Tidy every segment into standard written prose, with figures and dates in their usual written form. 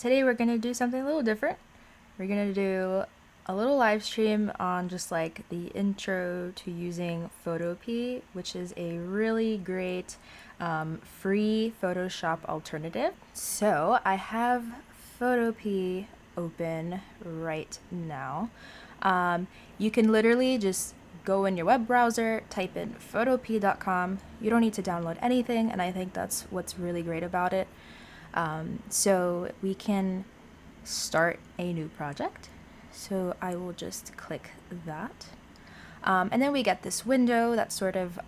today we're going to do something a little different. We're going to do a little live stream on just like the intro to using Photopea, which is a really great free Photoshop alternative. So I have Photopea open right now. You can literally just go in your web browser, type in photopea.com. You don't need to download anything, and I think that's what's really great about it. So we can start a new project. So I will just click that. And then we get this window that sort of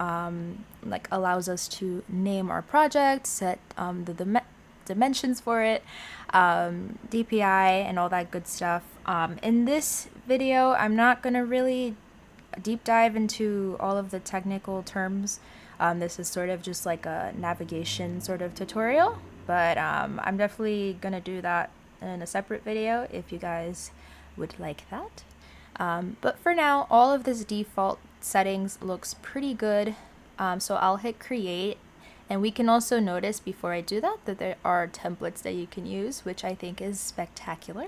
like allows us to name our project, set the dimensions for it, DPI, and all that good stuff. In this video, I'm not going to really deep dive into all of the technical terms. This is sort of just like a navigation sort of tutorial, but I'm definitely going to do that in a separate video if you guys would like that. But for now, all of this default settings looks pretty good. So I'll hit create, and we can also notice before I do that there are templates that you can use, which I think is spectacular.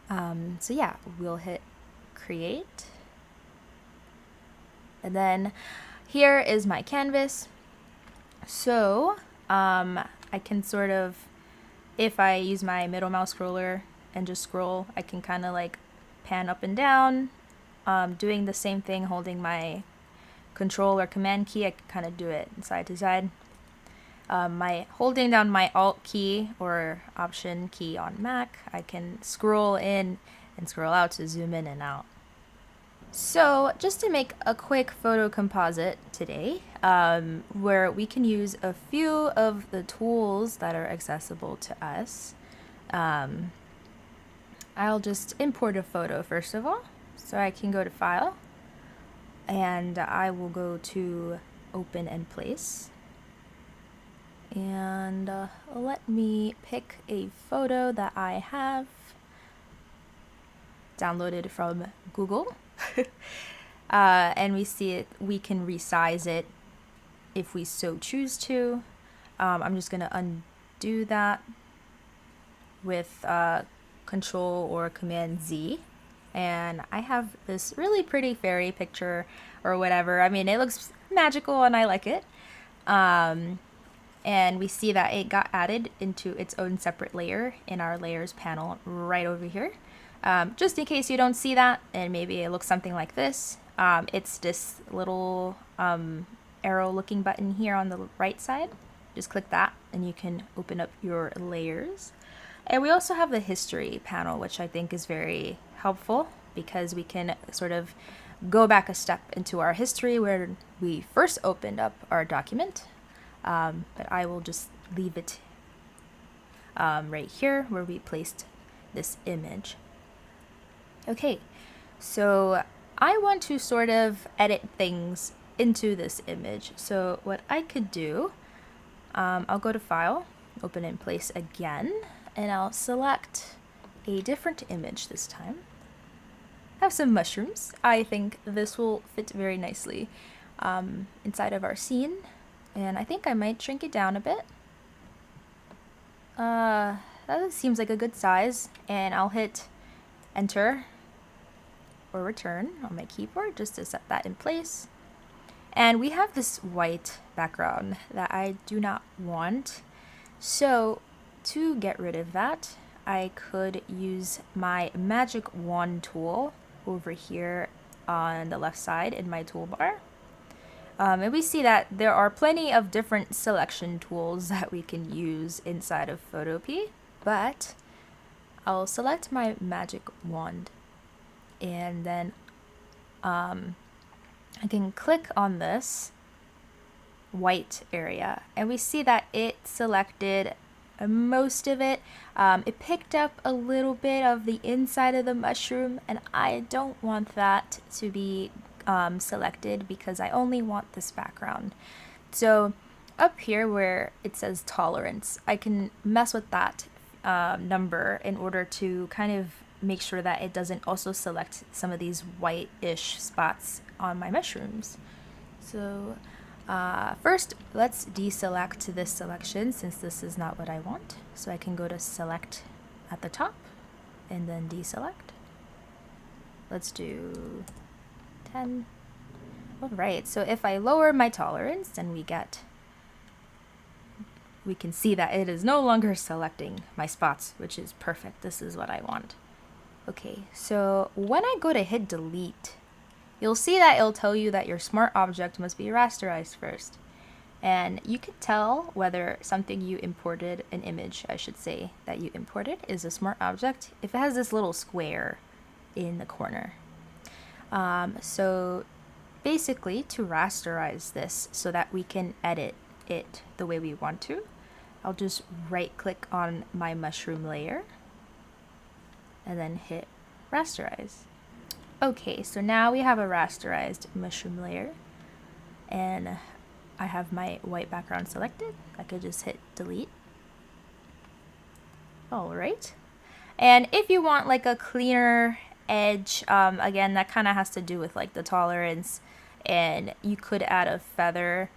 So yeah, we'll hit create. And then here is my canvas. So I can sort of, if I use my middle mouse scroller and just scroll, I can kind of like pan up and down, doing the same thing, holding my control or command key. I can kind of do it side to side. Holding down my alt key or option key on Mac, I can scroll in and scroll out to zoom in and out. So just to make a quick photo composite today, where we can use a few of the tools that are accessible to us, I'll just import a photo first of all. So I can go to File, and I will go to Open and Place. And let me pick a photo that I have downloaded from Google. And we see it, we can resize it if we so choose to. I'm just going to undo that with Control or Command Z. And I have this really pretty fairy picture or whatever. I mean, it looks magical and I like it. And we see that it got added into its own separate layer in our layers panel right over here. Just in case you don't see that, and maybe it looks something like this, it's this little arrow looking button here on the right side. Just click that and you can open up your layers. And we also have the history panel, which I think is very helpful because we can sort of go back a step into our history where we first opened up our document. But I will just leave it right here where we placed this image. Okay, so I want to sort of edit things into this image. So what I could do, I'll go to File, Open and Place again, and I'll select a different image this time. I have some mushrooms. I think this will fit very nicely inside of our scene. And I think I might shrink it down a bit. That seems like a good size. And I'll hit Enter or Return on my keyboard just to set that in place. And we have this white background that I do not want. So to get rid of that, I could use my magic wand tool over here on the left side in my toolbar. And we see that there are plenty of different selection tools that we can use inside of Photopea, but I'll select my magic wand, and then I can click on this white area, and we see that it selected most of it. It picked up a little bit of the inside of the mushroom, and I don't want that to be selected because I only want this background. So up here where it says tolerance, I can mess with that number in order to kind of make sure that it doesn't also select some of these white-ish spots on my mushrooms. So first, let's deselect this selection since this is not what I want. So I can go to select at the top and then deselect. Let's do 10. All right, so if I lower my tolerance, then we can see that it is no longer selecting my spots, which is perfect. This is what I want. Okay, so when I go to hit delete, you'll see that it'll tell you that your smart object must be rasterized first. And you can tell whether something you imported, an image, I should say, that you imported is a smart object if it has this little square in the corner. So basically, to rasterize this so that we can edit it the way we want to, I'll just right click on my mushroom layer and then hit rasterize. Okay, so now we have a rasterized mushroom layer, and I have my white background selected. I could just hit delete. All right. And if you want like a cleaner edge, again, that kind of has to do with like the tolerance, and you could add a feather,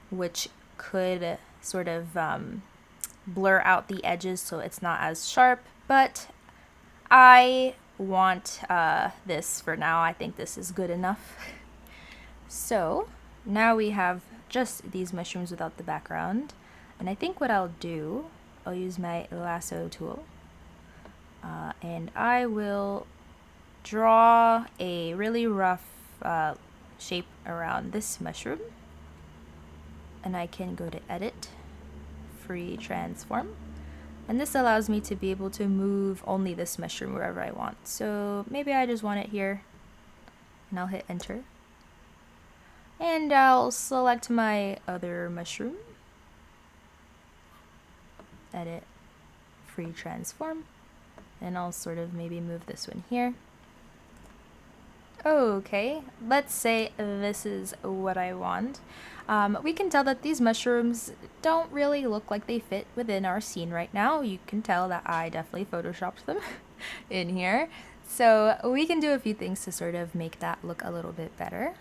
which could sort of blur out the edges so it's not as sharp, but I want this for now. I think this is good enough. So now we have just these mushrooms without the background, and I think what I'll do, I'll use my Lasso Tool, and I will draw a really rough shape around this mushroom, and I can go to edit, free transform, and this allows me to be able to move only this mushroom wherever I want. So maybe I just want it here, and I'll hit enter. And I'll select my other mushroom, edit, free transform, and I'll sort of maybe move this one here. Okay, let's say this is what I want. We can tell that these mushrooms don't really look like they fit within our scene right now. You can tell that I definitely photoshopped them in here. So we can do a few things to sort of make that look a little bit better.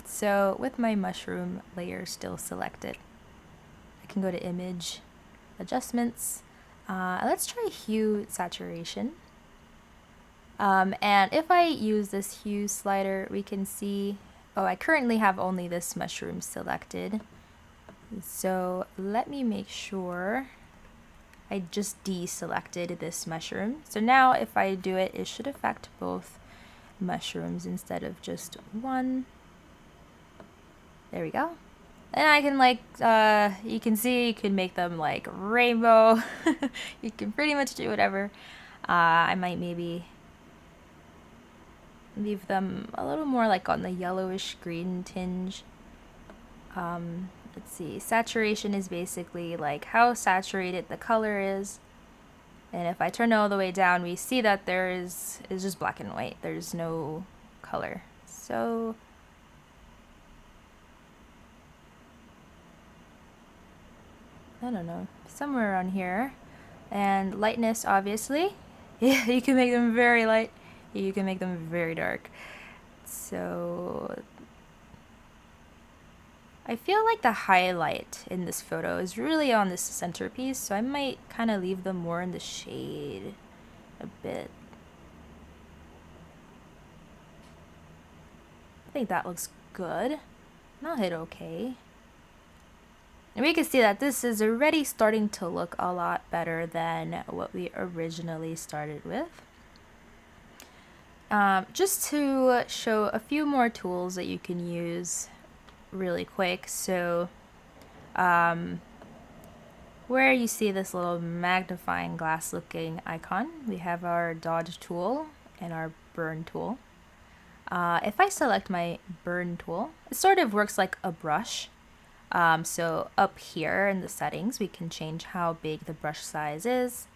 So with my mushroom layer still selected, I can go to image, adjustments. Let's try hue saturation. And if I use this hue slider, we can see, oh, I currently have only this mushroom selected. So let me make sure I just deselected this mushroom. So now if I do it, it should affect both mushrooms instead of just one. There we go. And I can like, you can see you can make them like rainbow. You can pretty much do whatever. I might maybe leave them a little more like on the yellowish green tinge. Let's see, saturation is basically like how saturated the color is. And if I turn it all the way down, we see that it's just black and white. There's no color. So I don't know, somewhere around here. And lightness, obviously. Yeah, you can make them very light. You can make them very dark. So I feel like the highlight in this photo is really on this centerpiece, so I might kind of leave them more in the shade a bit. I think that looks good. And I'll hit OK. And we can see that this is already starting to look a lot better than what we originally started with. Just to show a few more tools that you can use really quick. So where you see this little magnifying glass looking icon, we have our dodge tool and our burn tool. If I select my burn tool, it sort of works like a brush. So up here in the settings, we can change how big the brush size is,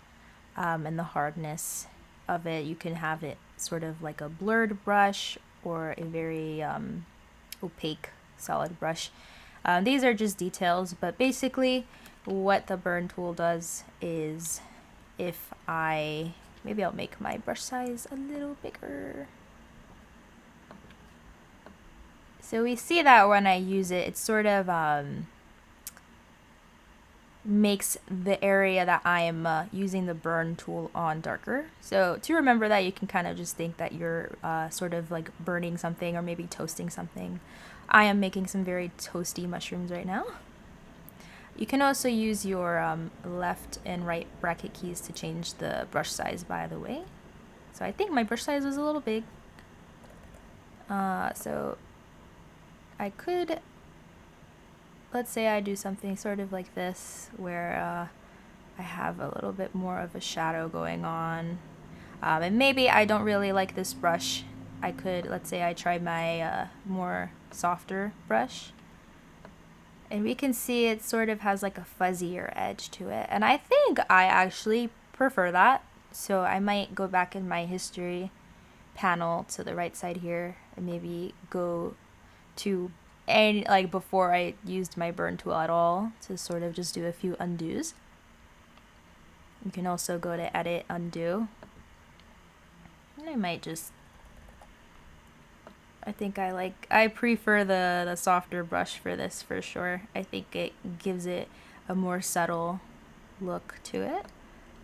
and the hardness of it. You can have it sort of like a blurred brush or a very opaque solid brush. These are just details, but basically what the burn tool does is, if maybe I'll make my brush size a little bigger. So we see that when I use it, it's sort of makes the area that I am using the burn tool on darker. So to remember that, you can kind of just think that you're sort of like burning something or maybe toasting something. I am making some very toasty mushrooms right now. You can also use your left and right bracket keys to change the brush size, by the way. So I think my brush size was a little big. So I could, let's say I do something sort of like this, where I have a little bit more of a shadow going on. And maybe I don't really like this brush. I could, let's say I try my more softer brush. And we can see it sort of has like a fuzzier edge to it. And I think I actually prefer that. So I might go back in my history panel to the right side here and maybe go to any, like before I used my burn tool at all, to sort of just do a few undos. You can also go to edit, undo. And I might just, I think I prefer the softer brush for this for sure. I think it gives it a more subtle look to it.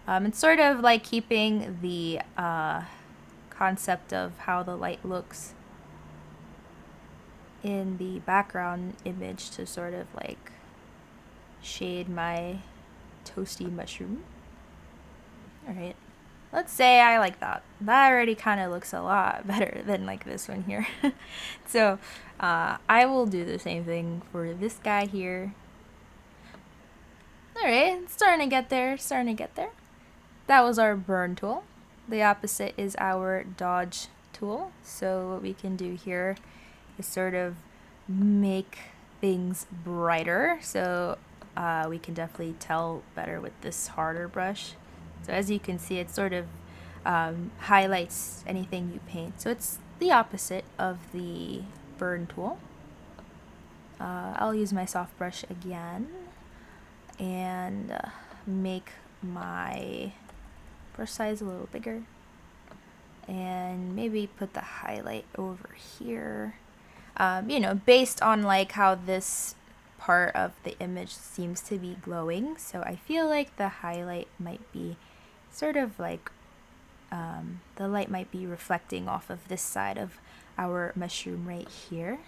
It's sort of like keeping the concept of how the light looks in the background image to sort of like shade my toasty mushroom. Alright, let's say I like that. That already kind of looks a lot better than like this one here. So I will do the same thing for this guy here. Alright, starting to get there, starting to get there. That was our burn tool. The opposite is our dodge tool. So what we can do here is sort of make things brighter. So we can definitely tell better with this harder brush. So as you can see, it sort of highlights anything you paint. So it's the opposite of the burn tool. I'll use my soft brush again and make my brush size a little bigger. And maybe put the highlight over here. You know, based on like how this part of the image seems to be glowing. So I feel like the highlight might be sort of like the light might be reflecting off of this side of our mushroom right here.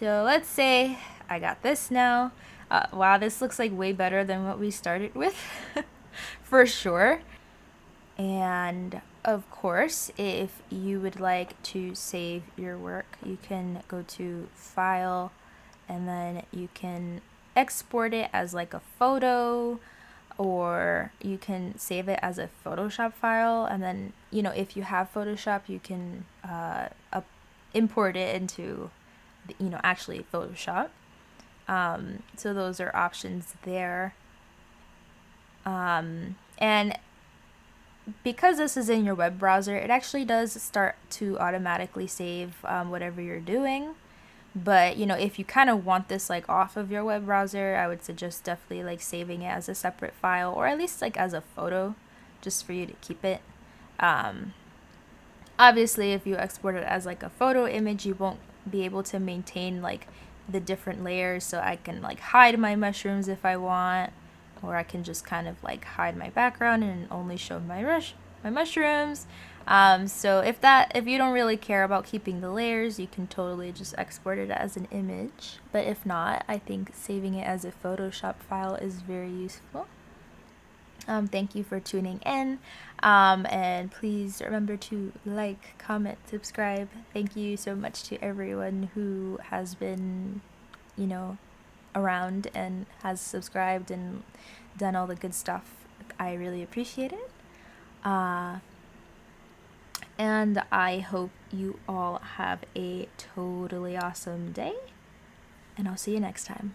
So let's say I got this now. Wow, this looks like way better than what we started with for sure. And of course, if you would like to save your work, you can go to File, and then you can export it as like a photo, or you can save it as a Photoshop file. And then, you know, if you have Photoshop, you can import it into, you know, actually Photoshop. So those are options there. And because this is in your web browser, it actually does start to automatically save whatever you're doing. But, you know, if you kind of want this like off of your web browser, I would suggest definitely like saving it as a separate file, or at least like as a photo, just for you to keep it. Obviously, if you export it as like a photo image, you won't be able to maintain like the different layers. So I can like hide my mushrooms if I want, or I can just kind of like hide my background and only show my mushrooms. So if you don't really care about keeping the layers, you can totally just export it as an image. But if not, I think saving it as a Photoshop file is very useful. Thank you for tuning in, and please remember to like, comment, subscribe. Thank you so much to everyone who has been, you know, around and has subscribed and done all the good stuff. I really appreciate it. And I hope you all have a totally awesome day, and I'll see you next time.